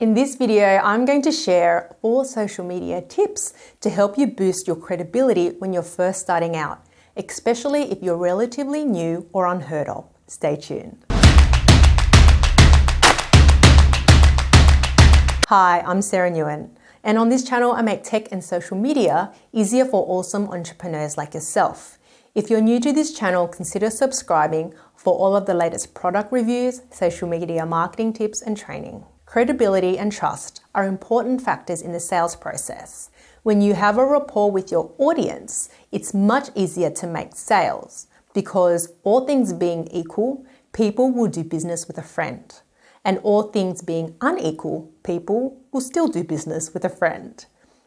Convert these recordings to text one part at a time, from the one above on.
In this video, I'm going to share 4 social media tips to help you boost your credibility when you're first starting out, especially if you're relatively new or unheard of. Stay tuned. Hi, I'm Sarah Nguyen, and on this channel, I make tech and social media easier for awesome entrepreneurs like yourself. If you're new to this channel, consider subscribing for all of the latest product reviews, social media marketing tips, and training. Credibility and trust are important factors in the sales process. When you have a rapport with your audience, it's much easier to make sales because all things being equal, people will do business with a friend. And all things being unequal, people will still do business with a friend.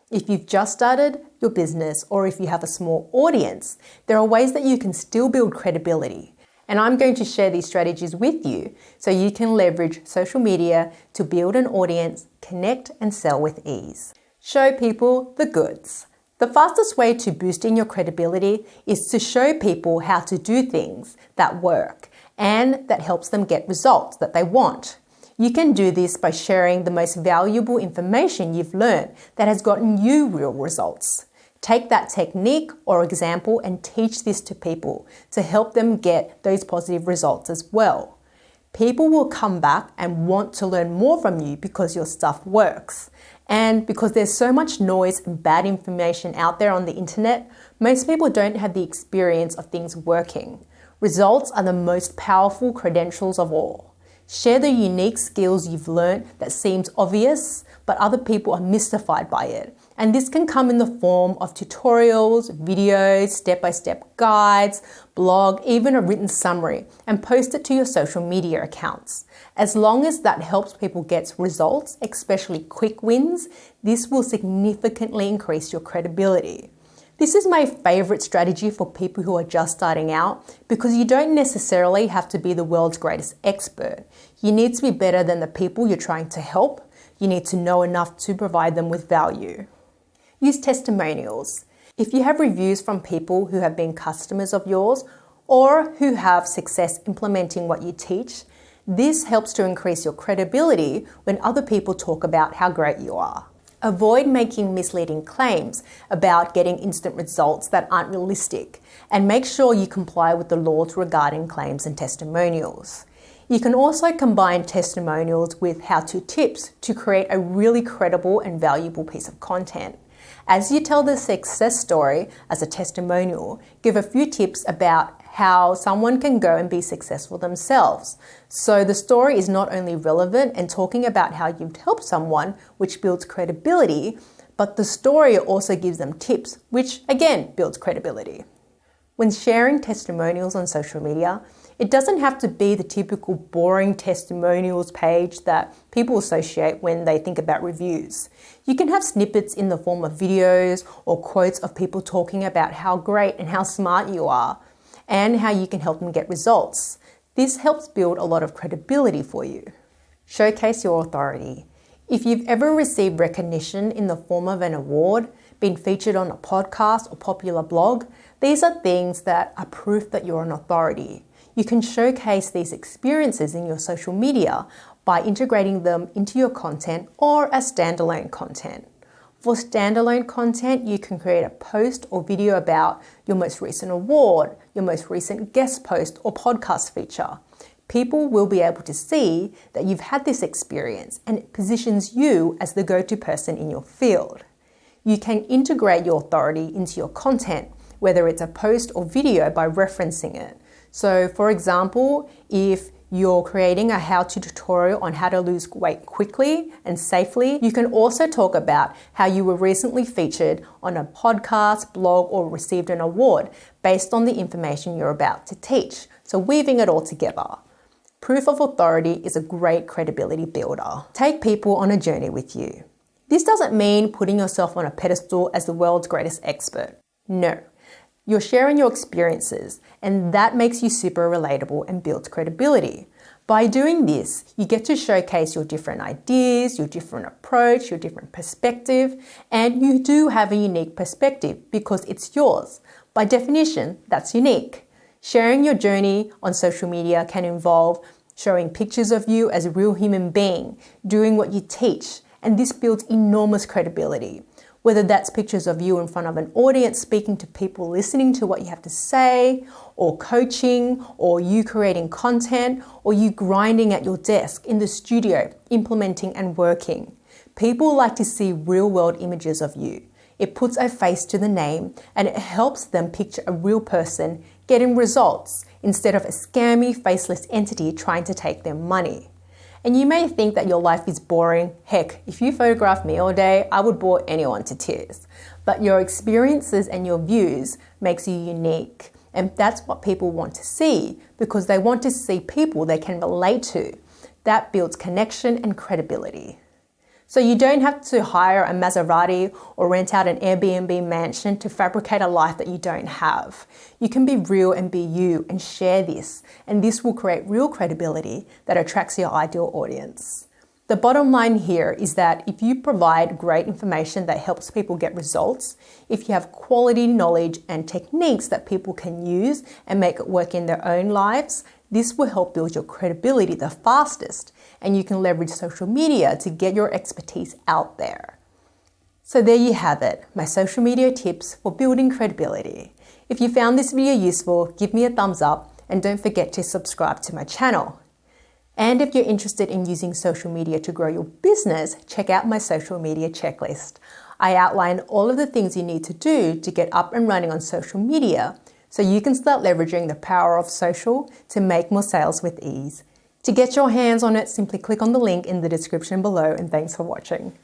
If you've just started your business or if you have a small audience, there are ways that you can still build credibility. And I'm going to share these strategies with you so you can leverage social media to build an audience, connect, and sell with ease. Show people the goods. The fastest way to boosting your credibility is to show people how to do things that work and that helps them get results that they want. You can do this by sharing the most valuable information you've learned that has gotten you real results. Take that technique or example and teach this to people to help them get those positive results as well. People will come back and want to learn more from you because your stuff works. And because there's so much noise and bad information out there on the internet, most people don't have the experience of things working. Results are the most powerful credentials of all. Share the unique skills you've learned that seems obvious, but other people are mystified by it. And this can come in the form of tutorials, videos, step-by-step guides, blog, even a written summary, and post it to your social media accounts. As long as that helps people get results, especially quick wins, this will significantly increase your credibility. This is my favorite strategy for people who are just starting out because you don't necessarily have to be the world's greatest expert. You need to be better than the people you're trying to help. You need to know enough to provide them with value. Use testimonials. If you have reviews from people who have been customers of yours or who have success implementing what you teach, this helps to increase your credibility when other people talk about how great you are. Avoid making misleading claims about getting instant results that aren't realistic, and make sure you comply with the laws regarding claims and testimonials. You can also combine testimonials with how-to tips to create a really credible and valuable piece of content. As you tell the success story as a testimonial, give a few tips about how someone can go and be successful themselves. So the story is not only relevant and talking about how you've helped someone, which builds credibility, but the story also gives them tips, which again builds credibility. When sharing testimonials on social media, it doesn't have to be the typical boring testimonials page that people associate when they think about reviews. You can have snippets in the form of videos or quotes of people talking about how great and how smart you are and how you can help them get results. This helps build a lot of credibility for you. Showcase your authority. If you've ever received recognition in the form of an award, been featured on a podcast or popular blog, these are things that are proof that you're an authority. You can showcase these experiences in your social media by integrating them into your content or as standalone content. For standalone content, you can create a post or video about your most recent award, your most recent guest post or podcast feature. People will be able to see that you've had this experience and it positions you as the go-to person in your field. You can integrate your authority into your content, whether it's a post or video, by referencing it. So for example, if you're creating a how-to tutorial on how to lose weight quickly and safely, you can also talk about how you were recently featured on a podcast, blog, or received an award based on the information you're about to teach. So weaving it all together. Proof of authority is a great credibility builder. Take people on a journey with you. This doesn't mean putting yourself on a pedestal as the world's greatest expert. No. You're sharing your experiences, and that makes you super relatable and builds credibility. By doing this, you get to showcase your different ideas, your different approach, your different perspective, and you do have a unique perspective because it's yours. By definition, that's unique. Sharing your journey on social media can involve showing pictures of you as a real human being, doing what you teach, and this builds enormous credibility. Whether that's pictures of you in front of an audience speaking to people listening to what you have to say, or coaching, or you creating content, or you grinding at your desk in the studio, implementing and working. People like to see real-world images of you. It puts a face to the name and it helps them picture a real person getting results instead of a scammy, faceless entity trying to take their money. And you may think that your life is boring. Heck, if you photographed me all day, I would bore anyone to tears. But your experiences and your views makes you unique. And that's what people want to see because they want to see people they can relate to. That builds connection and credibility. So you don't have to hire a Maserati or rent out an Airbnb mansion to fabricate a life that you don't have. You can be real and be you and share this, and this will create real credibility that attracts your ideal audience. The bottom line here is that if you provide great information that helps people get results, if you have quality knowledge and techniques that people can use and make it work in their own lives, this will help build your credibility the fastest, and you can leverage social media to get your expertise out there. So there you have it, my social media tips for building credibility. If you found this video useful, give me a thumbs up and don't forget to subscribe to my channel. And if you're interested in using social media to grow your business, check out my social media checklist. I outline all of the things you need to do to get up and running on social media so you can start leveraging the power of social to make more sales with ease. To get your hands on it, simply click on the link in the description below, and thanks for watching.